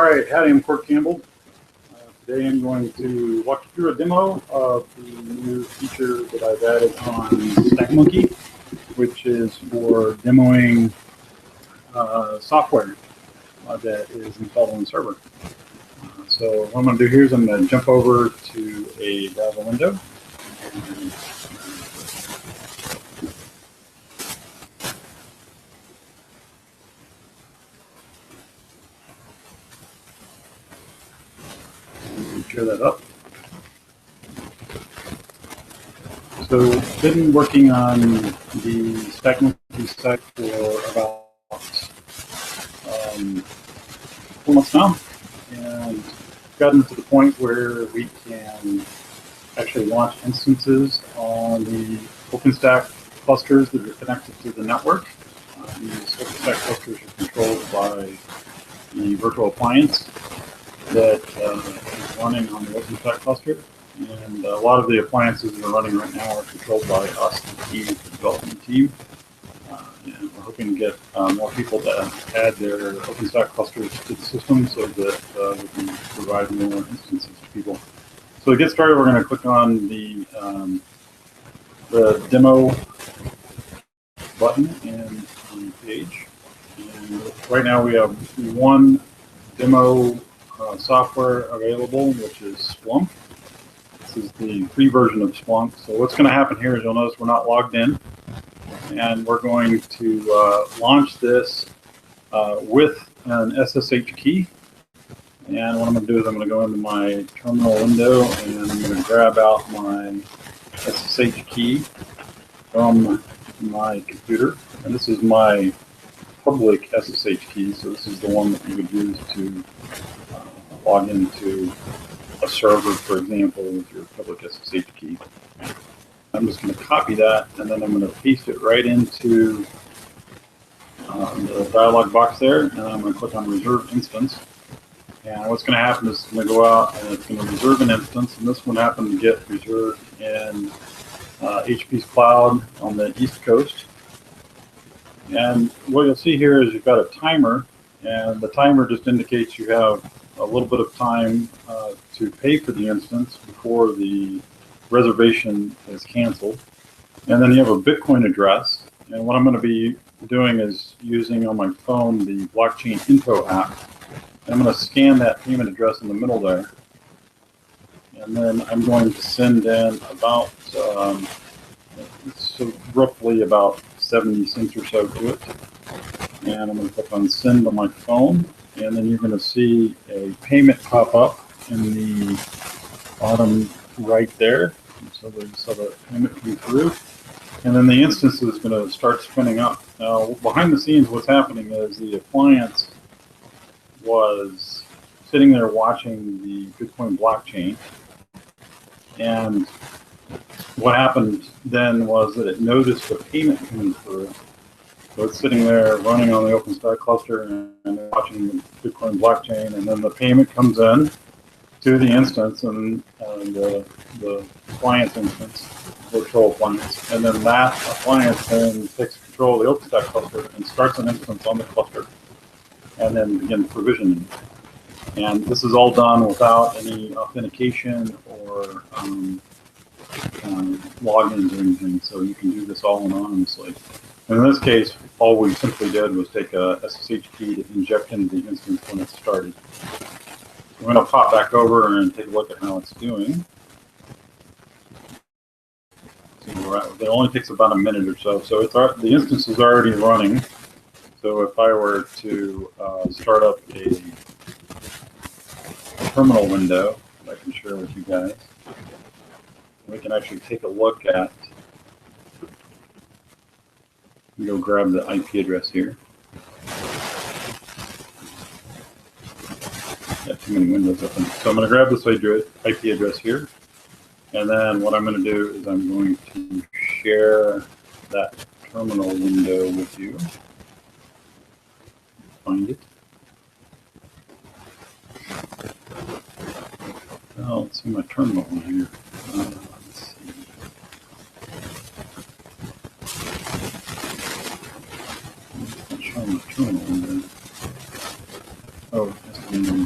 right, howdy, I'm Court Campbell. Today I'm going to walk you through a demo of the new feature that I've added on StackMonkey, which is for demoing software that is installed on the server. So what I'm going to do here is I'm going to jump over to a browser window. Share that up. So been working on the StackMonkey site for about 4 months now, and gotten to the point where we can actually launch instances on the OpenStack clusters that are connected to the network. These OpenStack clusters are controlled by the virtual appliance that is running on the OpenStack cluster, and a lot of the appliances that are running right now are controlled by us, the team, the development team, and we're hoping to get more people to add their OpenStack clusters to the system so that we can provide more instances to people. So to get started, we're going to click on the demo button in the page, and right now we have one demo software available, which is Splunk. This is the free version of Splunk. So what's going to happen here is you'll notice we're not logged in, and we're going to launch this with an SSH key. And what I'm going to do is I'm going to go into my terminal window, and I'm going to grab out my SSH key from my computer. And this is my public SSH key, so this is the one that you would use to log into a server, for example, with your public SSH key. I'm just going to copy that, and then I'm going to paste it right into the dialog box there, and I'm going to click on Reserve Instance. And what's going to happen is it's going to go out and it's going to reserve an instance, and this one happened to get reserved in HP's cloud on the East Coast. And what you'll see here is you've got a timer, and the timer just indicates you have a little bit of time to pay for the instance before the reservation is canceled. And then you have a Bitcoin address. And what I'm going to be doing is using on my phone the Blockchain Info app. And I'm going to scan that payment address in the middle there. And then I'm going to send in about, so roughly about 70 cents or so to it. And I'm going to click on Send on my phone. And then you're going to see a payment pop up in the bottom right there. So you saw the payment come through. And then the instance is going to start spinning up. Now, behind the scenes, what's happening is the appliance was sitting there watching the Bitcoin blockchain. And what happened then was that it noticed the payment coming through. So it's sitting there running on the OpenStack cluster and watching the Bitcoin blockchain, and then the payment comes in to the instance and the appliance instance, virtual appliance, and then that appliance then takes control of the OpenStack cluster and starts an instance on the cluster, and then begins provisioning. And this is all done without any authentication or logins or anything, so you can do this all anonymously. And in this case, all we simply did was take a SSH key to inject into the instance when it started. I'm going to pop back over and take a look at how it's doing. It only takes about a minute or so. So the instance is already running. So if I were to start up a terminal window that I can share with you guys, we can actually take a look at. Go grab the IP address here. Got too many windows open. So I'm going to grab this IP address here. And then what I'm going to do is I'm going to share that terminal window with you. Find it. Oh, let's see my terminal in here. Let's see. It's not showing the terminal window. Oh, it has to sitting on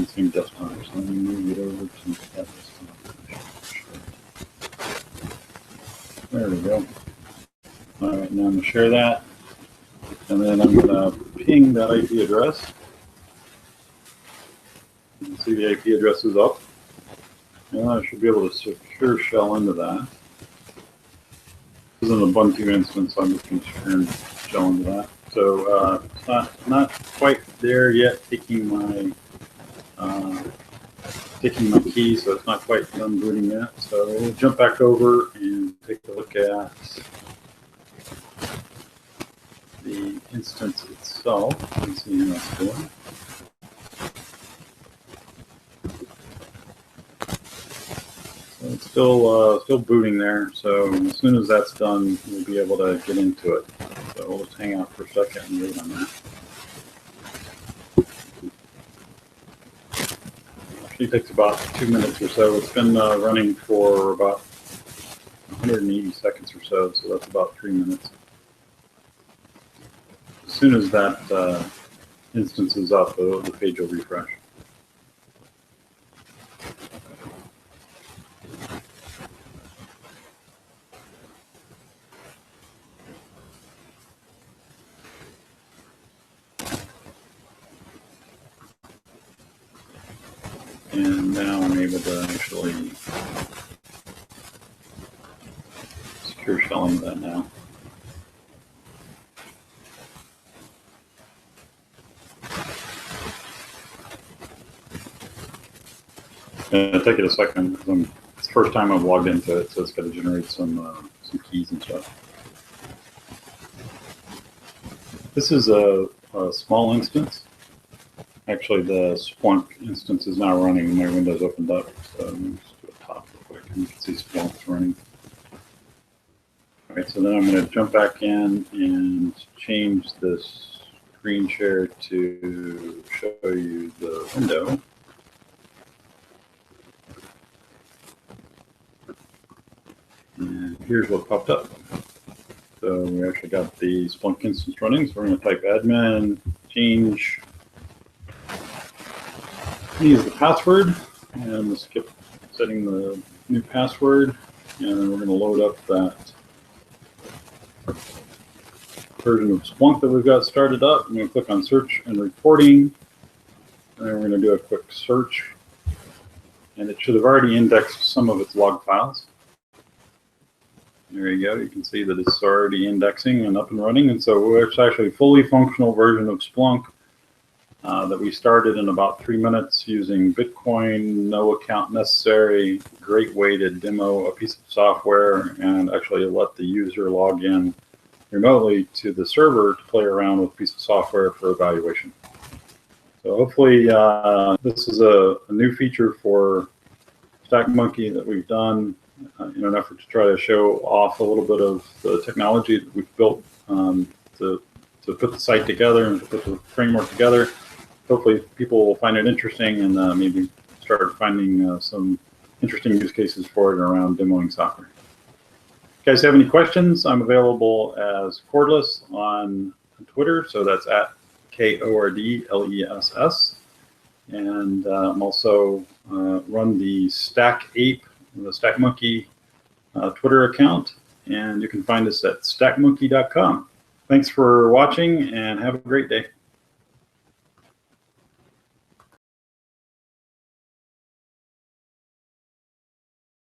the same desktop. So let me move it over to that desktop. There we go. All right, now I'm going to share that. And then I'm going to ping that IP address. You can see the IP address is up. And I should be able to secure shell into that. This is an Ubuntu instance, so I'm just going to secure shell into that. So it's not quite there yet, taking my key, so it's not quite done booting yet. So we'll jump back over and take a look at the instance itself and see how it's doing. So it's still booting there. So as soon as that's done, we'll be able to get into it. So we'll just hang out for a second and wait on that. Actually takes about 2 minutes or so. It's been running for about 180 seconds or so, so that's about 3 minutes. As soon as that instance is up, the page will refresh. And now I'm able to actually secure shelling that now. It'll take it a second because it's the first time I've logged into it, so it's got to generate some keys and stuff. This is a small instance. Actually, the Splunk instance is now running. My window's opened up, so let me just do a top real quick, and you can see Splunk's running. All right, so then I'm going to jump back in and change this screen share to show you the window. And here's what popped up. So we actually got the Splunk instance running. So we're going to type admin, change. Use the password, and we'll skip setting the new password, and then we're going to load up that version of Splunk that we've got started up. I'm going to click on search and reporting, and then we're going to do a quick search, and it should have already indexed some of its log files. There you go. You can see that it's already indexing and up and running, and so it's actually a fully functional version of Splunk that we started in about 3 minutes using Bitcoin, no account necessary. Great way to demo a piece of software and actually let the user log in remotely to the server to play around with a piece of software for evaluation. So hopefully this is a new feature for StackMonkey that we've done in an effort to try to show off a little bit of the technology that we've built to put the site together and to put the framework together. Hopefully people will find it interesting and maybe start finding some interesting use cases for it around demoing software. If you guys have any questions, I'm available as Cordless on Twitter, so that's at KORDLESS. And I'm also run the StackApe, the StackMonkey Twitter account, and you can find us at stackmonkey.com. Thanks for watching and have a great day.